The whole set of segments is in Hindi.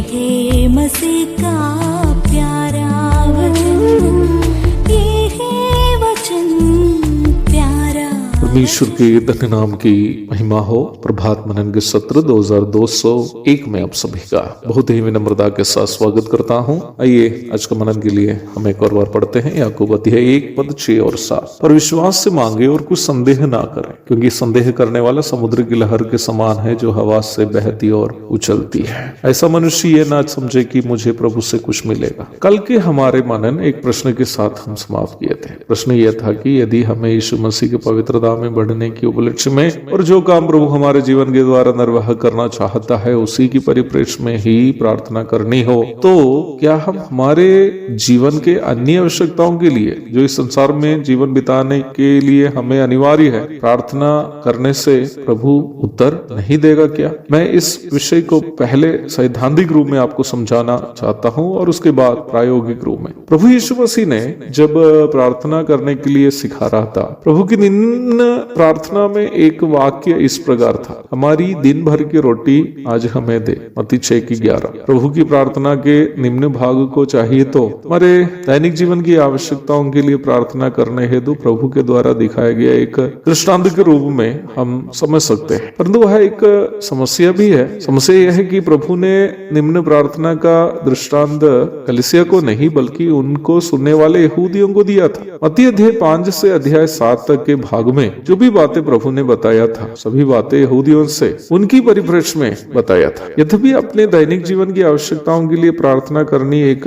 है मसीह का प्यारा वचन, ये है वचन प्यारा। परमेश्वर के धन्य नाम की महिमा हो। प्रभात मनन के सत्र 2201 में आप सभी का बहुत ही विनम्रता के साथ स्वागत करता हूं। आइए आज का मनन के लिए हम एक और बार पढ़ते हैं याकूब अध्याय 1 पद 6 और 7। और विश्वास से मांगे और कुछ संदेह ना करें, क्योंकि संदेह करने वाला समुद्र की लहर के समान है जो हवा से बहती और उछलती है। ऐसा मनुष्य ये ना समझे कि मुझे प्रभु से कुछ मिलेगा। कल के हमारे मनन एक प्रश्न के साथ हम समाप्त किए थे। प्रश्न यह था कि यदि हमें यीशु मसीह के पवित्रता में बढ़ने की उपलक्ष्य में और जो काम प्रभु हमारे जीवन के द्वारा निर्वाह करना चाहता है उसी की परिप्रेक्ष्य में ही प्रार्थना करनी हो, तो क्या हम हमारे जीवन के अन्य आवश्यकताओं के लिए जो इस संसार में जीवन बिताने के लिए हमें अनिवार्य है, प्रार्थना करने से प्रभु उत्तर नहीं देगा क्या? मैं इस विषय को पहले सैद्धांतिक रूप में आपको समझाना चाहता हूं और उसके बाद प्रायोगिक रूप में। प्रभु यीशु मसीह ने जब प्रार्थना करने के लिए सिखा रहा था, प्रभु की निम्न प्रार्थना में एक वाक्य इस प्रकार था, हमारी दिन भर की रोटी आज हमें दे, मत्ती 6:11। प्रभु की प्रार्थना के निम्न भाग को चाहिए तो हमारे दैनिक जीवन की आवश्यकताओं के लिए प्रार्थना करने हेतु प्रभु के द्वारा दिखाया गया एक दृष्टांत के रूप में हम समझ सकते हैं। परंतु वह एक समस्या भी है। समस्या यह है कि प्रभु ने निम्न प्रार्थना का दृष्टांत कलीसिया को नहीं बल्कि उनको सुनने वाले यहूदियों को दिया था। मत्ती अध्याय 5 से अध्याय 7 तक के भाग में जो भी बातें प्रभु ने बताया था, सभी बातें यहूदियों से उनकी परिप्रेक्ष्य में बताया था। यद्यपि अपने दैनिक जीवन की आवश्यकताओं के लिए प्रार्थना करनी एक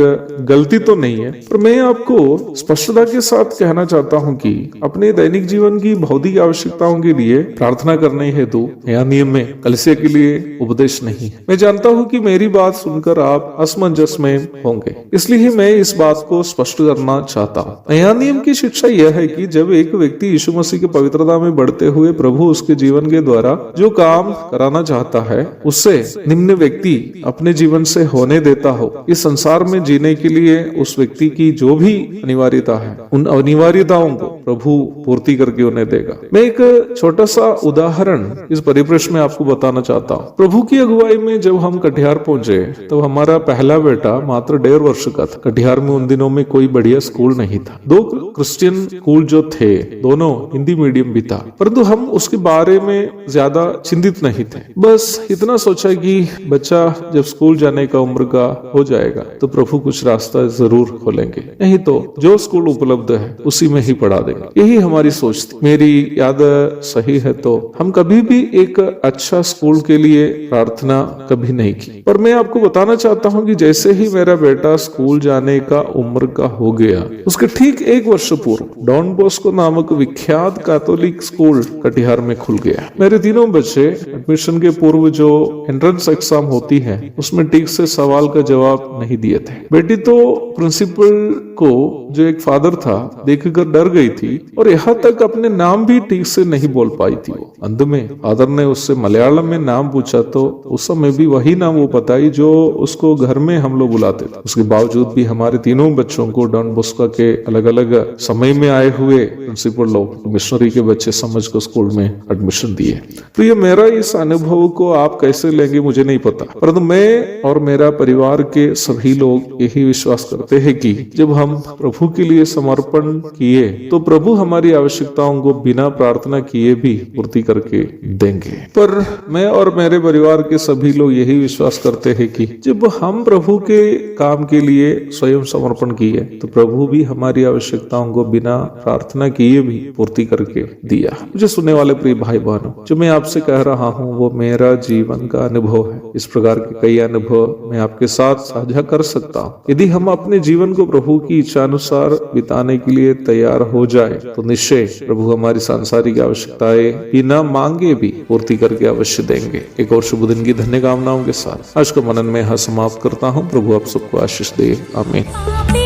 गलती तो नहीं है, पर मैं आपको स्पष्टता के साथ कहना चाहता हूं कि अपने दैनिक जीवन की भौतिक आवश्यकताओं के लिए प्रार्थना करने हेतु नया नियम में कलीसिया के लिए उपदेश नहीं है। मैं जानता हूं कि मेरी बात सुनकर आप असमंजस में होंगे, इसलिए मैं इस बात को स्पष्ट करना चाहता हूं। नया नियम की शिक्षा यह है कि जब एक व्यक्ति यीशु मसीह की पवित्रता में बढ़ते हुए प्रभु उसके जीवन के द्वारा जो काम कराना चाहता है उससे निम्न व्यक्ति अपने जीवन से होने देता हो, इस संसार में जीने के लिए उस व्यक्ति की जो भी अनिवार्यता है उन अनिवार्यताओं को प्रभु पूर्ति करके उन्हें देगा। मैं एक छोटा सा उदाहरण इस परिप्रेक्ष्य में आपको बताना चाहता हूँ। प्रभु की अगुवाई में जब हम कटिहार पहुंचे तो हमारा पहला बेटा मात्र 1.5 वर्ष का था। कटिहार में उन दिनों में कोई बढ़िया स्कूल नहीं था। 2 क्रिश्चियन स्कूल जो थे दोनों हिंदी मीडियम भी था, परंतु हम उसके बारे में ज्यादा चिंतित नहीं थे। बस इतना सोचा कि बच्चा जब स्कूल जाने का उम्र का हो जाएगा तो प्रभु कुछ रास्ता जरूर खोलेंगे, नहीं तो जो स्कूल उपलब्ध है उसी में ही पढ़ा देंगे। यही हमारी सोच थी। मेरी याद सही है तो हम कभी भी एक अच्छा स्कूल के लिए प्रार्थना कभी नहीं की। पर मैं आपको बताना चाहता हूँ कि जैसे ही मेरा बेटा स्कूल जाने का उम्र का हो गया, उसके ठीक 1 वर्ष पूर्व डॉन बॉस्को नामक विख्यात कैथोलिक स्कूल कटिहार में खुल गया। मेरे तीनों बच्चे एडमिशन के पूर्व जो एंट्रेंस एग्जाम होती है उसमें ठीक से सवाल का जवाब नहीं दिए थे। बेटी तो प्रिंसिपल को जो एक फादर था देखकर डर गई थी और यहाँ तक अपने नाम भी ठीक से नहीं बोल पाई थी। वो अंत में फादर ने उससे मलयालम में नाम पूछा तो उस समय भी वही नाम वो बताई जो उसको घर में हम लोग बुलाते थे। उसके बावजूद भी हमारे तीनों बच्चों को डॉन बॉस्को के अलग अलग समय में आए हुए प्रिंसिपल लोग मिशनरी के बच्चे समझ को स्कूल में एडमिशन दिए। तो ये मेरा इस अनुभव को आप कैसे लेंगे मुझे नहीं पता, परंतु मैं और मेरा परिवार के सभी लोग यही विश्वास करते हैं कि जब हम प्रभु के लिए समर्पण किए तो प्रभु हमारी आवश्यकताओं को बिना प्रार्थना किए भी पूर्ति करके देंगे। पर मैं और मेरे परिवार के सभी लोग यही विश्वास करते हैं कि जब हम प्रभु के काम के लिए स्वयं समर्पण किए तो प्रभु भी हमारी आवश्यकताओं को बिना प्रार्थना किए भी पूर्ति करके दिया। मुझे सुनने वाले प्रिय भाई बहनों, जो मैं आपसे कह रहा हूँ वो मेरा जीवन का अनुभव है। इस प्रकार के कई अनुभव मैं आपके साथ साझा कर सकता हूँ। यदि हम अपने जीवन को प्रभु की इच्छा अनुसार बिताने के लिए तैयार हो जाए तो निश्चय प्रभु हमारी सांसारिक आवश्यकताएं बिना मांगे भी पूर्ति करके अवश्य देंगे। एक और शुभ दिन की धन्य कामनाओं के साथ आज का मनन में यहाँ समाप्त करता हूँ। प्रभु आप सबको आशीष दे। आमीन।